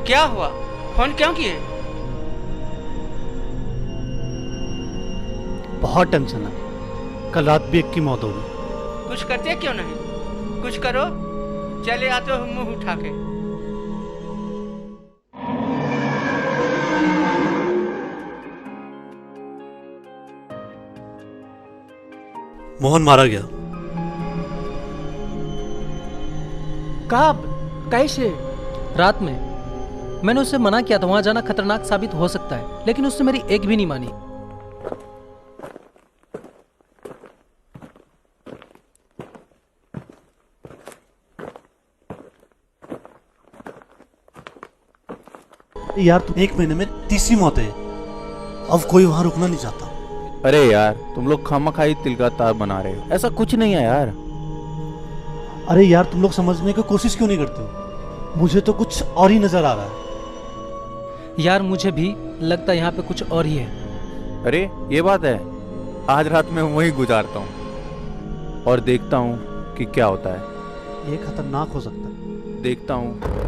क्या हुआ? फोन क्यों किए? बहुत टेंशन है। कल रात भी एक की मौत हो गई। कुछ करते क्यों नहीं? कुछ करो। चले आते हो मुंह उठा के। मोहन मारा गया। कब? कैसे? रात में। मैंने उससे मना किया था, वहां जाना खतरनाक साबित हो सकता है, लेकिन उसने मेरी एक भी नहीं मानी। यार तुम 1 महीने में तीसरी मौत है। अब कोई वहां रुकना नहीं चाहता। अरे यार तुम लोग खामखाई तिल का तार बना रहे हो, ऐसा कुछ नहीं है यार। अरे यार तुम लोग समझने की कोशिश क्यों नहीं करते हो? मुझे तो कुछ और ही नजर आ रहा है। यार मुझे भी लगता है यहाँ पे कुछ और ही है। अरे ये बात है, आज रात में वहीं गुजारता हूँ और देखता हूँ कि क्या होता है। ये खतरनाक हो सकता है। देखता हूँ।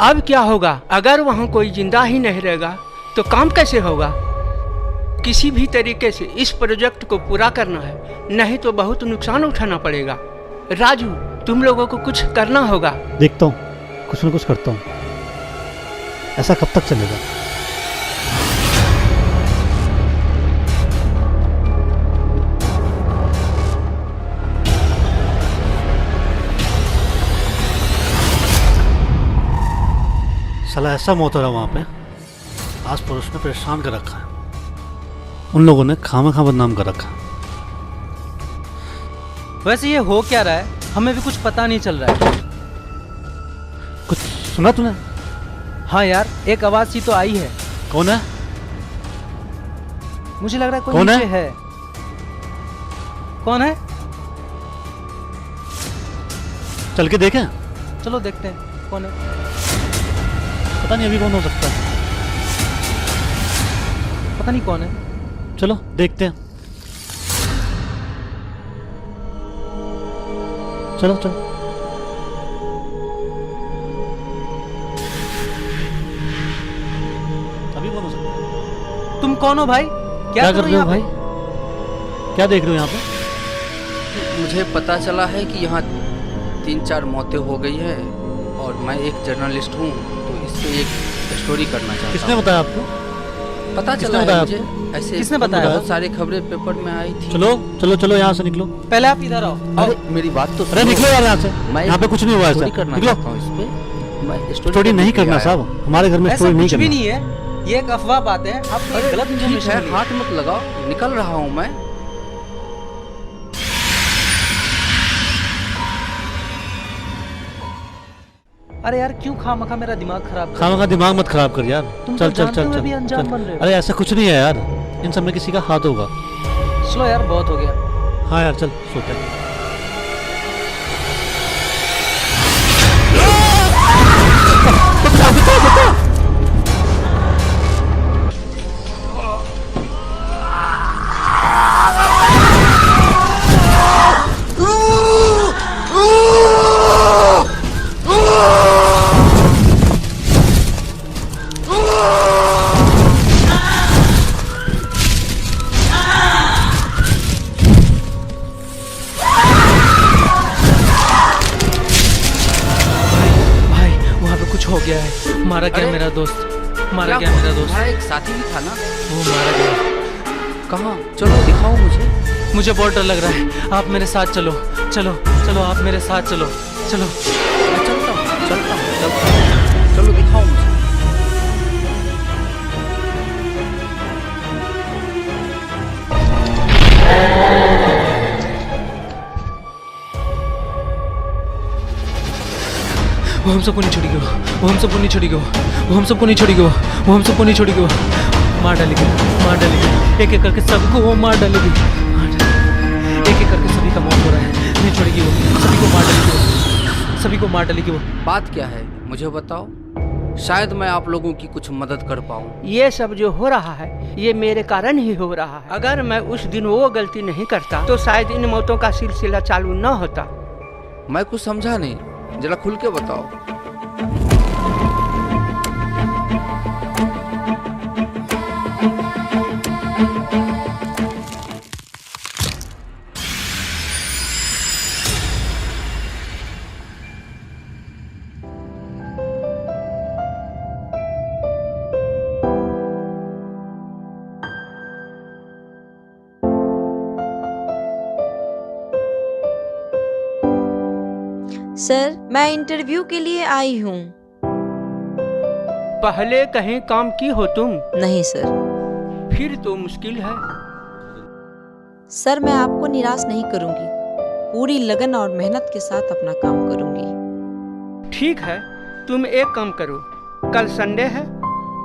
अब क्या होगा? अगर वहाँ कोई जिंदा ही नहीं रहेगा तो काम कैसे होगा? किसी भी तरीके से इस प्रोजेक्ट को पूरा करना है, नहीं तो बहुत नुकसान उठाना पड़ेगा। राजू, तुम लोगों को कुछ करना होगा। देखता हूँ, कुछ न कुछ करता हूँ। ऐसा कब तक चलेगा? साला ऐसा मौत हो रहा वहां पे, आस पड़ोस ने परेशान कर रखा है। उन लोगों ने खामा बदनाम कर रखा है। वैसे ये हो क्या रहा है, हमें भी कुछ पता नहीं चल रहा है। कुछ सुना तूने? हाँ यार, एक आवाज सी तो आई है। कौन है? मुझे लग रहा है कोई कौन है? नीचे है। कौन है? चल के देखें। चलो देखते हैं कौन है। पता नहीं अभी कौन हो सकता है। पता नहीं कौन है। चलो देखते हैं। चलो चलो। अभी कौन हो सकता है? तुम कौन हो भाई? क्या कर रहे हो यहाँ भाई? पे? क्या देख रहे हो यहाँ पे? मुझे पता चला है कि यहाँ 3-4 मौतें हो गई है और मैं एक जर्नलिस्ट हूँ, तो इस पे एक स्टोरी करना चाहता हूँ। किसने बताया आपको? पता किसने चला है बताया मुझे। ऐसे किसने बताया? बहुत सारी खबरें पेपर में आई थी। चलो चलो चलो यहाँ से निकलो। पहले आप इधर आओ। अरे मेरी बात तो अरे सुनो। निकलो यार यहाँ से। मैं यहाँ पे कुछ नहीं हुआ स्टोरी ऐसा। करना निकलो। चाहता हूँ इस पे। मैं स्टोरी नहीं करने करना आया हूँ। साहब, हमारे घर में ऐसा स्टोरी नहीं कुछ भी करना। नहीं है, ये एक अफवाह बात है। आप अरे गलत ठीक इन्फॉर्मेशन है, लिए। हाथ मत लगाओ, निकल रहा हूँ मैं। अरे यार क्यों खामखा मेरा दिमाग खराब कर खामा का दिमाग मत खराब कर यार। तुम चल तो चल जानते चल हुए चल भी अनजान चल। बन रहे हो। अरे ऐसा कुछ नहीं है यार, इन सब में किसी का हाथ होगा। चलो यार, बहुत हो गया। हाँ यार चल सोते हैं। हो गया है। मारा गया मेरा दोस्त, मारा गया मेरा दोस्त। तुम्हारा एक साथी भी था ना? वो मारा गया। कहाँ? चलो दिखाओ मुझे। मुझे बहुत डर लग रहा है। आप मेरे साथ चलो, चलो चलो, आप मेरे साथ चलो, चलो। मैं चलता हूँ, चलता हूँ, चलता हूँ। चलो दिखाओ मुझे। वो हम सबको नहीं छोड़ेगी, वो हम सबको नहीं छोड़ेगी, वो हम सबको नहीं छोड़ेगी, वो हम सबको नहीं छोड़ेगी। मार डालेगी, मार डालेगी, एक एक करके सबको वो मार डालेगी, एक एक करके सभी का मौत हो रहा है। नहीं छोड़ेगी वो, सभी को मार डालेगी वो, सभी को मार डालेगी वो। बात क्या है मुझे बताओ, शायद मैं आप लोगों की कुछ मदद कर पाऊँ। ये सब जो हो रहा है ये मेरे कारण ही हो रहा है। अगर मैं उस दिन वो गलती नहीं करता तो शायद इन मौतों का सिलसिला चालू न होता। मैं कुछ समझा नहीं, जरा खुल के बताओ। सर, मैं इंटरव्यू के लिए आई हूँ। पहले कहीं काम की हो तुम? नहीं सर। फिर तो मुश्किल है। सर, मैं आपको निराश नहीं करूँगी, पूरी लगन और मेहनत के साथ अपना काम करूँगी। ठीक है, तुम एक काम करो, कल संडे है,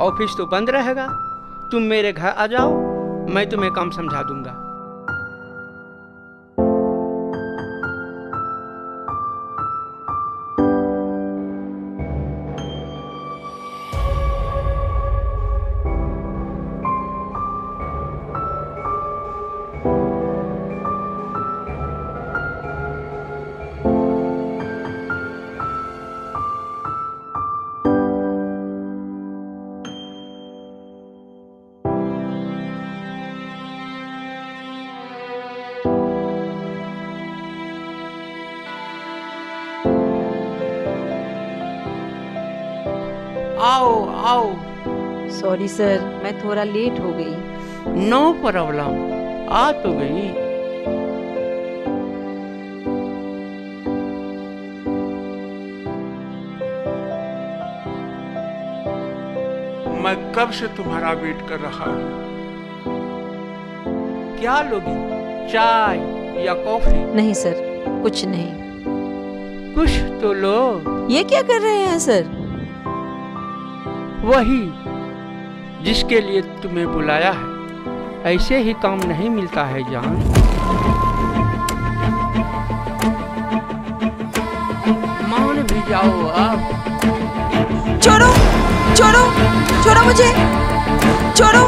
ऑफिस तो बंद रहेगा, तुम मेरे घर आ जाओ, मैं तुम्हें काम समझा दूंगा। आओ आओ। सॉरी सर, मैं थोड़ा लेट हो गई। नो प्रॉब्लम, आ तो गई। मैं कब से तुम्हारा वेट कर रहा हूँ। क्या लोगी, चाय या कॉफी? नहीं सर, कुछ नहीं। कुछ तो लो। ये क्या कर रहे हैं सर? वही जिसके लिए तुम्हें बुलाया है। ऐसे ही काम नहीं मिलता है जान। मान भी जाओ अब। छोड़ो, छोड़ो, छोड़ो मुझे, छोड़ो,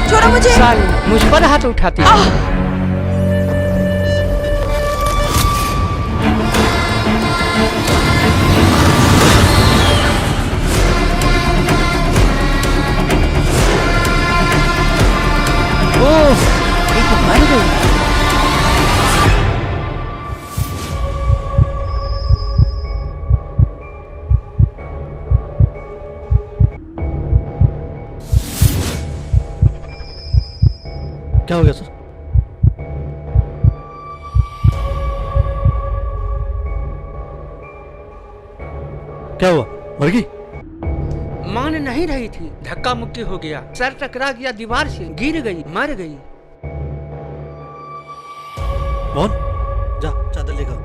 छोड़ो मुझे। साली मुझ पर हाथ उठाती है। ये तो मर गई। क्या हो गया सर? क्या हुआ, मर गई? मान नहीं रही थी, धक्का मुक्की हो गया, सर टकरा गया दीवार से, गिर गई, मर गई। मोहन, जा चादर लेकर।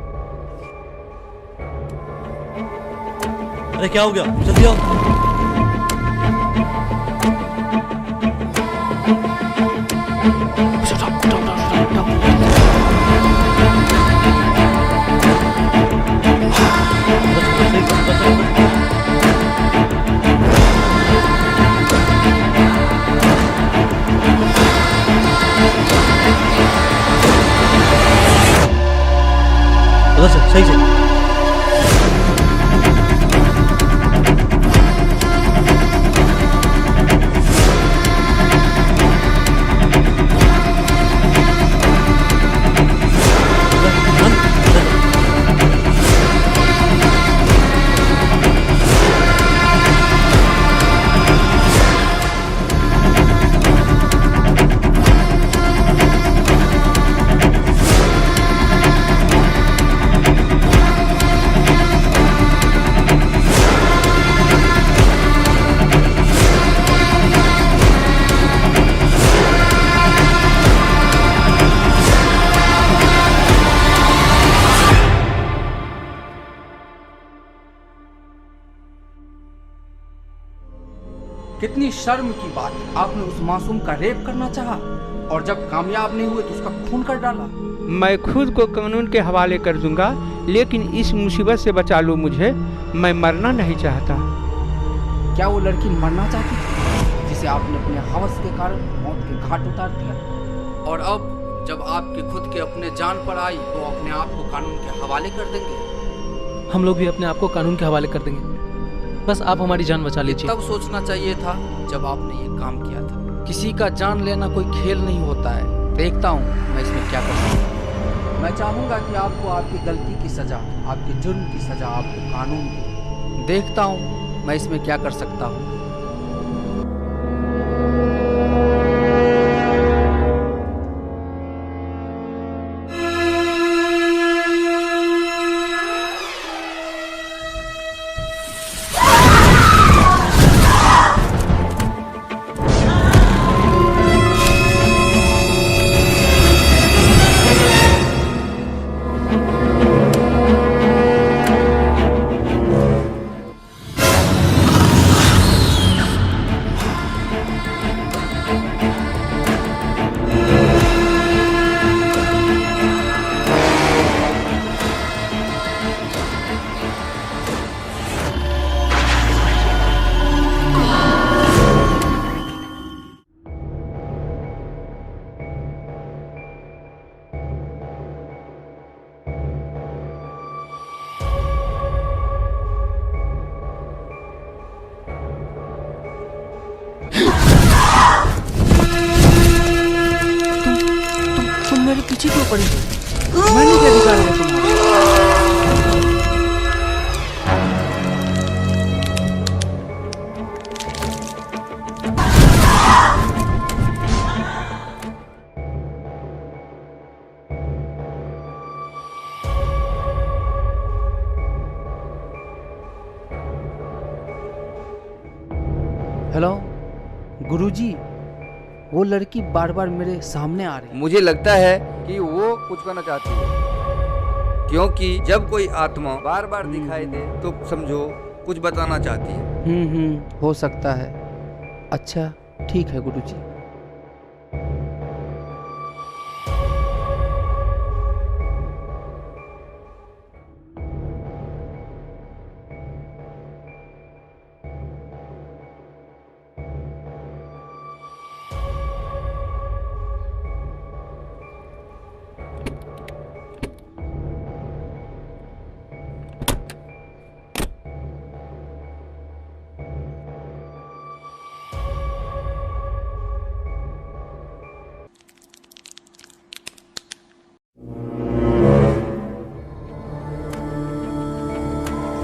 अरे क्या हो गया, जल्दी आओ। उधर से, सही से। कितनी शर्म की बात है, आपने उस मासूम का रेप करना चाहा और जब कामयाब नहीं हुए तो उसका खून कर डाला। मैं खुद को कानून के हवाले कर दूंगा, लेकिन इस मुसीबत से बचा लो मुझे। मैं मरना नहीं चाहता। क्या वो लड़की मरना चाहती थी जिसे आपने अपने हवस के कारण मौत के घाट उतार दिया? और अब जब आपके खुद के अपने जान पर आई तो अपने आप को कानून के हवाले कर देंगे? हम लोग भी अपने आप को कानून के हवाले कर देंगे। बस आप हमारी जान बचा लीजिए। तब सोचना चाहिए था जब आपने ये काम किया था। किसी का जान लेना कोई खेल नहीं होता है। देखता हूँ मैं इसमें क्या कर सकता हूँ। मैं चाहूँगा कि आपको आपकी गलती की सजा, आपके जुर्म की सजा आपको कानून दे। देखता हूँ मैं इसमें क्या कर सकता हूँ। तुम मेरे पीछे क्यों पड़ी? मैंने क्या बिगाड़ा है तुम्हारा? हेलो गुरुजी, वो लड़की बार बार मेरे सामने आ रही है। मुझे लगता है कि वो कुछ करना चाहती है, क्योंकि जब कोई आत्मा बार बार दिखाई दे तो समझो कुछ बताना चाहती है। हो सकता है। अच्छा ठीक है गुरुजी।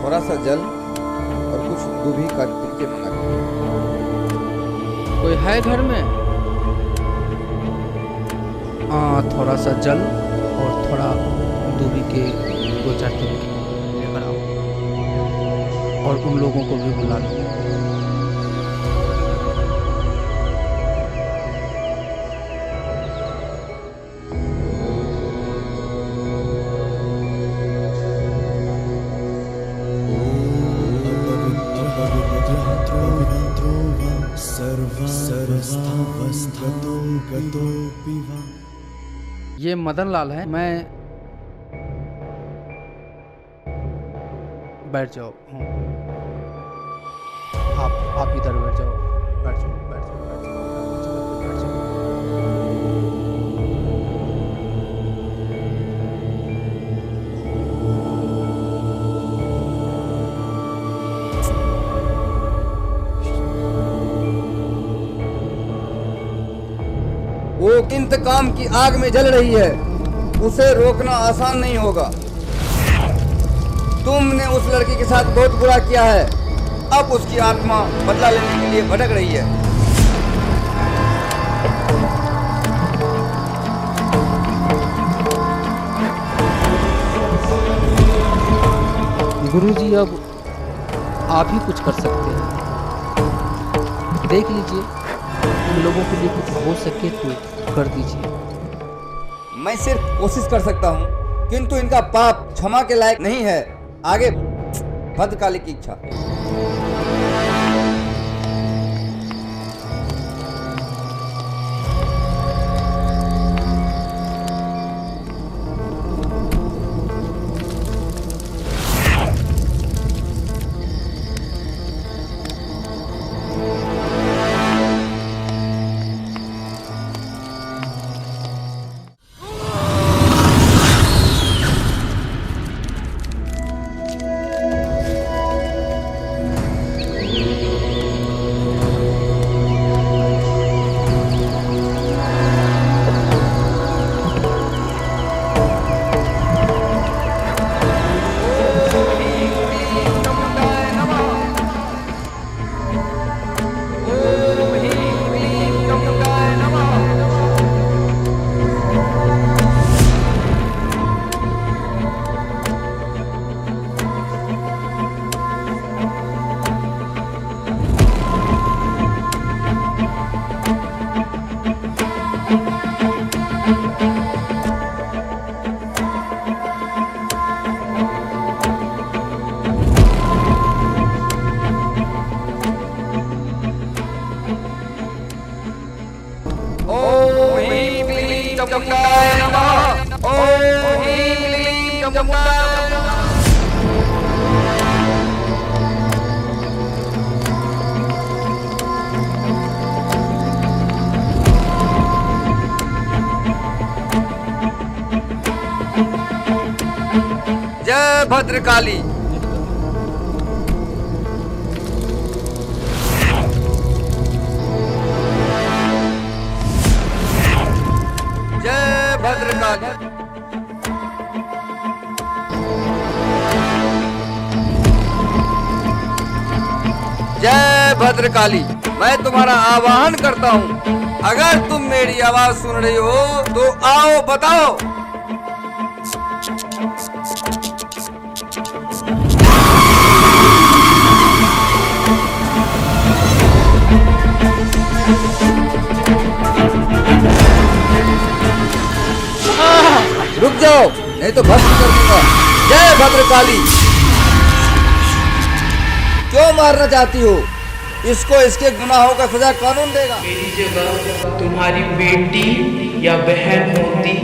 थोड़ा सा जल और कुछ दूधी का टिक्के मंगा कोई है घर में? हाँ, थोड़ा सा जल और थोड़ा दूधी के 2-4 टिक्के लेकर आओ और उन लोगों को भी बुला लो। ये मदन लाल है। मैं बैठ जाओ। आप इधर बैठ जाओ। बैठ जाओ, बैठ जाओ, बैठ जाओ, बैठ जाओ। वो इंतकाम की आग में जल रही है, उसे रोकना आसान नहीं होगा। तुमने उस लड़की के साथ बहुत बुरा किया है, अब उसकी आत्मा बदला लेने के लिए भटक रही है। गुरुजी, अब आप ही कुछ कर सकते हैं। देख लीजिए, उन लोगों के लिए कुछ हो सके तो कर दीजिए। मैं सिर्फ कोशिश कर सकता हूँ, किंतु इनका पाप क्षमा के लायक नहीं है। आगे भद्रकाली की इच्छा। ओम ह्रीं क्लीं चामुंडाय नमः। ओम ह्रीं क्लीं चामुंडाय नमः। जय भद्रकाली। जय भद्रकाली। जय भद्रकाली। मैं तुम्हारा आवाहन करता हूँ, अगर तुम मेरी आवाज सुन रही हो तो आओ बताओ। रुक जाओ नहीं तो भस्म कर दूंगा। जय भद्रकाली। क्यों मारना चाहती हो? इसको इसके गुनाहों का सजा कानून देगा। मेरी जगह तुम्हारी बेटी या बहन होती,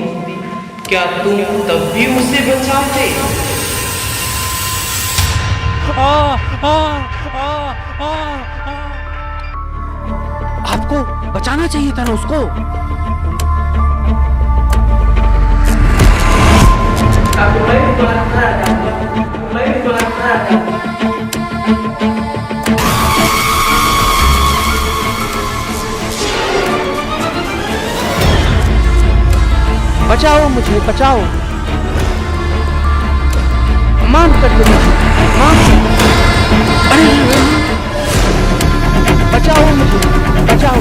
क्या तुम तब भी उसे बचाते? आपको बचाना चाहिए था ना उसको। बचाओ मुझे, बचाओ। माफ कर दो मुझे, माफ। बचाओ मुझे, बचाओ।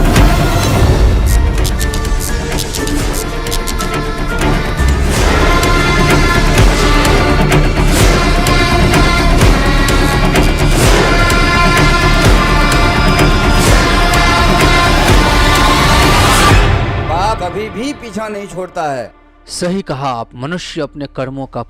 पाप कभी भी पीछा नहीं छोड़ता है। सही कहा आप। मनुष्य अपने कर्मों का